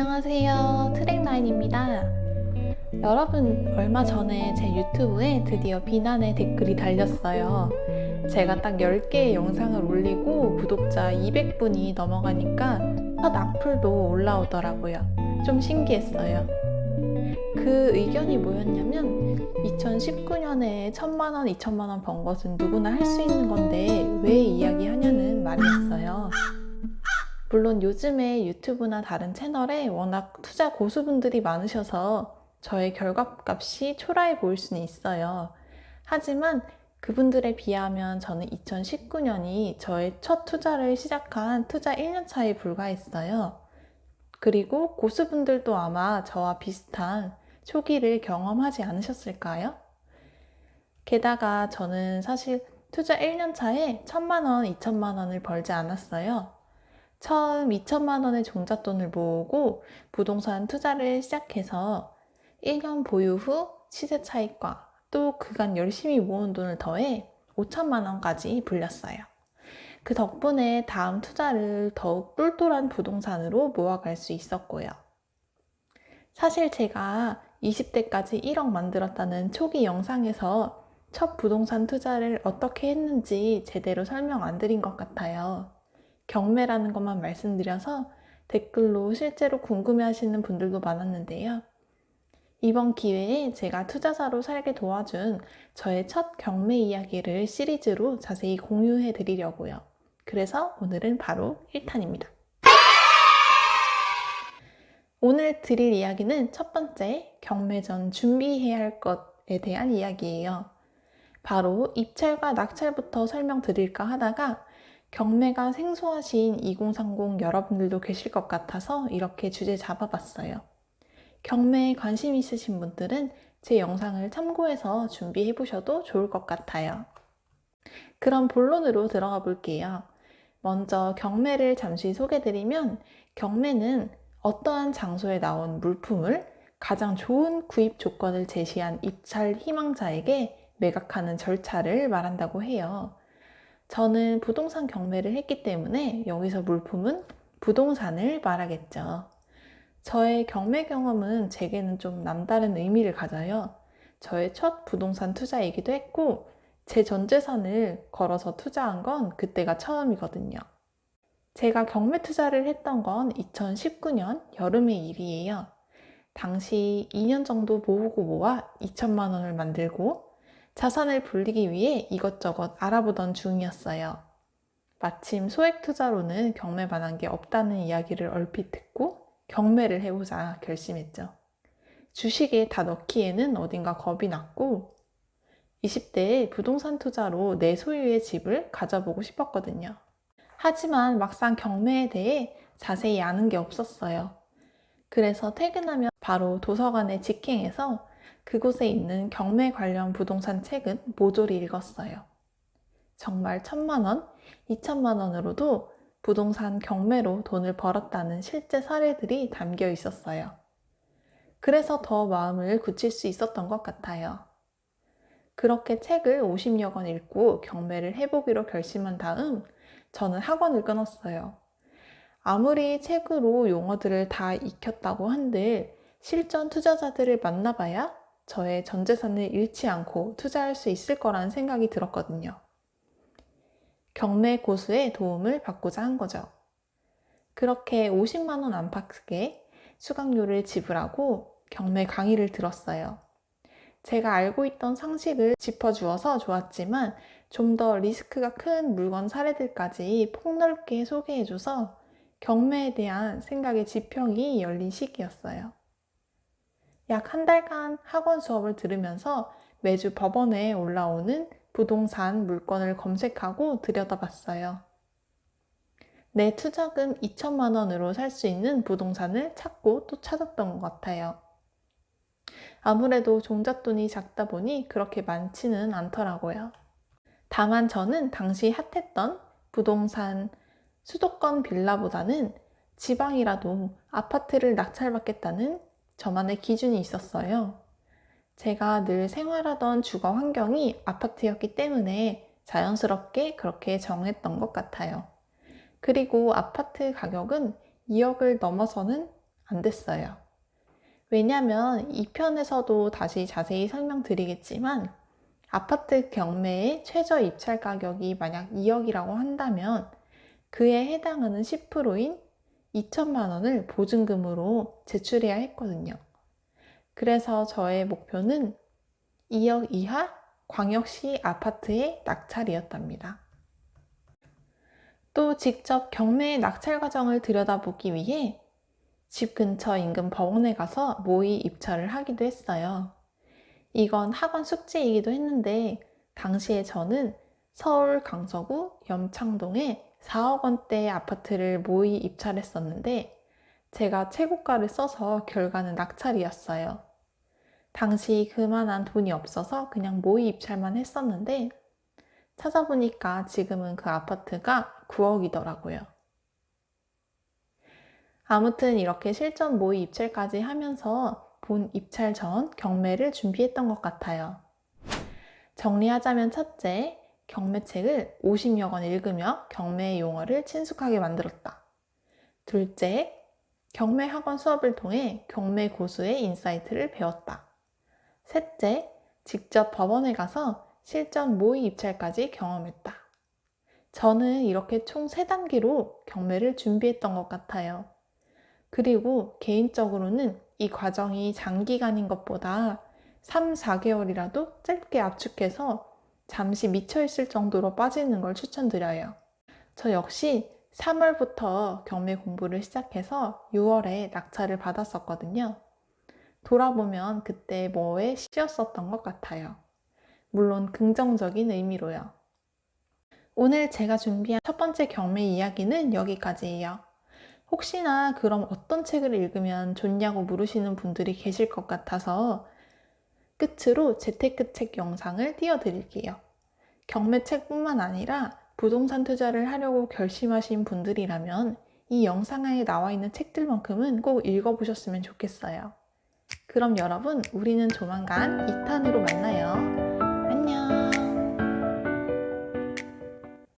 안녕하세요. 트랙라인입니다. 여러분, 얼마 전에 제 유튜브에 드디어 비난의 댓글이 달렸어요. 제가 딱 10개의 영상을 올리고 구독자 200분이 넘어가니까 첫 악플도 올라오더라고요. 좀 신기했어요. 그 의견이 뭐였냐면 2019년에 1,000만원, 2,000만원 번 것은 누구나 할 수 있는 건데 왜 이야기하냐는 말이었어요. 물론 요즘에 유튜브나 다른 채널에 워낙 투자 고수분들이 많으셔서 저의 결과값이 초라해 보일 수는 있어요. 하지만 그분들에 비하면 저는 2019년이 저의 첫 투자를 시작한 투자 1년 차에 불과했어요. 그리고 고수분들도 아마 저와 비슷한 초기를 경험하지 않으셨을까요? 게다가 저는 사실 투자 1년 차에 1,000만원, 2,000만원을 벌지 않았어요. 처음 2,000만 원의 종잣돈을 모으고 부동산 투자를 시작해서 1년 보유 후 시세 차익과 또 그간 열심히 모은 돈을 더해 5,000만 원까지 불렸어요. 그 덕분에 다음 투자를 더욱 똘똘한 부동산으로 모아갈 수 있었고요. 사실 제가 20대까지 1억 만들었다는 초기 영상에서 첫 부동산 투자를 어떻게 했는지 제대로 설명 안 드린 것 같아요. 경매라는 것만 말씀드려서 댓글로 실제로 궁금해하시는 분들도 많았는데요. 이번 기회에 제가 투자자로 살게 도와준 저의 첫 경매 이야기를 시리즈로 자세히 공유해 드리려고요. 그래서 오늘은 바로 1탄입니다. 오늘 드릴 이야기는 첫 번째, 경매 전 준비해야 할 것에 대한 이야기예요. 바로 입찰과 낙찰부터 설명드릴까 하다가 경매가 생소하신 2030 여러분들도 계실 것 같아서 이렇게 주제 잡아봤어요. 경매에 관심 있으신 분들은 제 영상을 참고해서 준비해 보셔도 좋을 것 같아요. 그럼 본론으로 들어가 볼게요. 먼저 경매를 잠시 소개드리면 경매는 어떠한 장소에 나온 물품을 가장 좋은 구입 조건을 제시한 입찰 희망자에게 매각하는 절차를 말한다고 해요. 저는 부동산 경매를 했기 때문에 여기서 물품은 부동산을 말하겠죠. 저의 경매 경험은 제게는 좀 남다른 의미를 가져요. 저의 첫 부동산 투자이기도 했고 제 전 재산을 걸어서 투자한 건 그때가 처음이거든요. 제가 경매 투자를 했던 건 2019년 여름의 일이에요. 당시 2년 정도 모으고 모아 2,000만 원을 만들고 자산을 불리기 위해 이것저것 알아보던 중이었어요. 마침 소액 투자로는 경매만한 게 없다는 이야기를 얼핏 듣고 경매를 해보자 결심했죠. 주식에 다 넣기에는 어딘가 겁이 났고 20대에 부동산 투자로 내 소유의 집을 가져보고 싶었거든요. 하지만 막상 경매에 대해 자세히 아는 게 없었어요. 그래서 퇴근하면 바로 도서관에 직행해서 그곳에 있는 경매 관련 부동산 책은 모조리 읽었어요. 정말 1,000만 원, 2,000만 원으로도 부동산 경매로 돈을 벌었다는 실제 사례들이 담겨 있었어요. 그래서 더 마음을 굳힐 수 있었던 것 같아요. 그렇게 책을 50여 권 읽고 경매를 해보기로 결심한 다음 저는 학원을 끊었어요. 아무리 책으로 용어들을 다 익혔다고 한들 실전 투자자들을 만나봐야 저의 전 재산을 잃지 않고 투자할 수 있을 거라는 생각이 들었거든요. 경매 고수의 도움을 받고자 한 거죠. 그렇게 50만 원 안팎의 수강료를 지불하고 경매 강의를 들었어요. 제가 알고 있던 상식을 짚어주어서 좋았지만 좀 더 리스크가 큰 물건 사례들까지 폭넓게 소개해줘서 경매에 대한 생각의 지평이 열린 시기였어요. 약 한 달간 학원 수업을 들으면서 매주 법원에 올라오는 부동산 물건을 검색하고 들여다봤어요. 내 투자금 2,000만 원으로 살 수 있는 부동산을 찾고 또 찾았던 것 같아요. 아무래도 종잣돈이 작다 보니 그렇게 많지는 않더라고요. 다만 저는 당시 핫했던 부동산 수도권 빌라보다는 지방이라도 아파트를 낙찰받겠다는 저만의 기준이 있었어요. 제가 늘 생활하던 주거 환경이 아파트였기 때문에 자연스럽게 그렇게 정했던 것 같아요. 그리고 아파트 가격은 2억을 넘어서는 안 됐어요. 왜냐면 2편에서도 다시 자세히 설명드리겠지만 아파트 경매의 최저 입찰 가격이 만약 2억이라고 한다면 그에 해당하는 10%인 2천만 원을 보증금으로 제출해야 했거든요. 그래서 저의 목표는 2억 이하 광역시 아파트의 낙찰이었답니다. 또 직접 경매의 낙찰 과정을 들여다보기 위해 집 근처 인근 법원에 가서 모의 입찰을 하기도 했어요. 이건 학원 숙제이기도 했는데 당시에 저는 서울 강서구 염창동에 4억 원대의 아파트를 모의 입찰했었는데 제가 최고가를 써서 결과는 낙찰이었어요. 당시 그만한 돈이 없어서 그냥 모의 입찰만 했었는데 찾아보니까 지금은 그 아파트가 9억이더라고요. 아무튼 이렇게 실전 모의 입찰까지 하면서 본 입찰 전 경매를 준비했던 것 같아요. 정리하자면 첫째, 경매책을 50여 권 읽으며 경매 용어를 친숙하게 만들었다. 둘째, 경매 학원 수업을 통해 경매 고수의 인사이트를 배웠다. 셋째, 직접 법원에 가서 실전 모의 입찰까지 경험했다. 저는 이렇게 총 3단계로 경매를 준비했던 것 같아요. 그리고 개인적으로는 이 과정이 장기간인 것보다 3, 4개월이라도 짧게 압축해서 잠시 미쳐있을 정도로 빠지는 걸 추천드려요. 저 역시 3월부터 경매 공부를 시작해서 6월에 낙찰을 받았었거든요. 돌아보면 그때 뭐에 쉬었었던 것 같아요. 물론 긍정적인 의미로요. 오늘 제가 준비한 첫 번째 경매 이야기는 여기까지예요. 혹시나 그럼 어떤 책을 읽으면 좋냐고 물으시는 분들이 계실 것 같아서 끝으로 재테크 책 영상을 띄워드릴게요. 경매책뿐만 아니라 부동산 투자를 하려고 결심하신 분들이라면 이 영상에 나와 있는 책들만큼은 꼭 읽어보셨으면 좋겠어요. 그럼 여러분, 우리는 조만간 2탄으로 만나요.